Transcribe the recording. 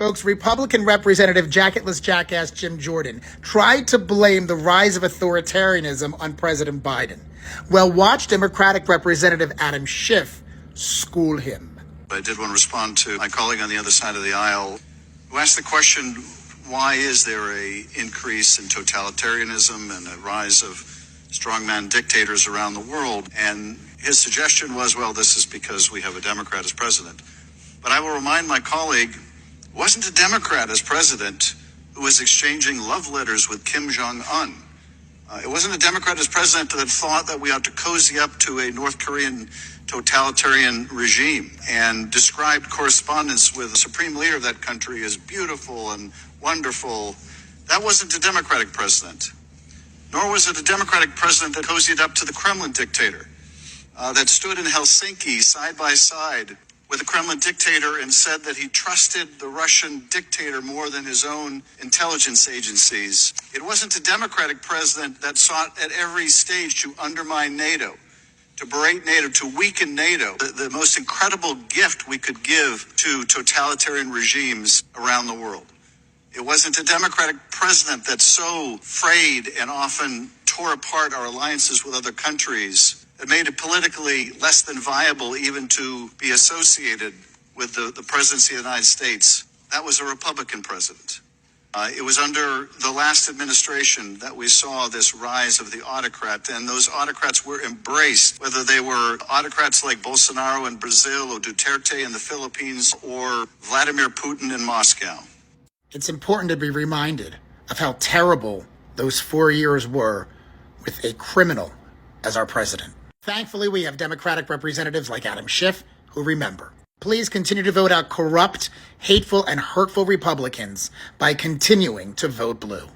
Folks, Republican Representative Jacketless Jackass Jim Jordan tried to blame the rise of authoritarianism on President Biden. Well, watch Democratic Representative Adam Schiff school him. I did want to respond to my colleague on the other side of the aisle who asked the question, why is there an increase in totalitarianism and a rise of strongman dictators around the world? And his suggestion was, well, this is because we have a Democrat as president. But I will remind my colleague, it wasn't a Democrat as president who was exchanging love letters with Kim Jong-un. It wasn't a Democrat as president that thought that we ought to cozy up to a North Korean totalitarian regime and described correspondence with the supreme leader of that country as beautiful and wonderful. That wasn't a Democratic president. Nor was it a Democratic president that cozied up to the Kremlin dictator, that stood in Helsinki side by side with the Kremlin dictator and said that he trusted the Russian dictator more than his own intelligence agencies. It wasn't a Democratic president that sought at every stage to undermine NATO, to berate NATO, to weaken NATO, the most incredible gift we could give to totalitarian regimes around the world. It wasn't a Democratic president that so frayed and often tore apart our alliances with other countries. It made it politically less than viable even to be associated with the presidency of the United States. That was a Republican president. It was under the last administration that we saw this rise of the autocrat, and those autocrats were embraced, whether they were autocrats like Bolsonaro in Brazil or Duterte in the Philippines or Vladimir Putin in Moscow. It's important to be reminded of how terrible those 4 years were with a criminal as our president. Thankfully, we have Democratic representatives like Adam Schiff who remember. Please continue to vote out corrupt, hateful, and hurtful Republicans by continuing to vote blue.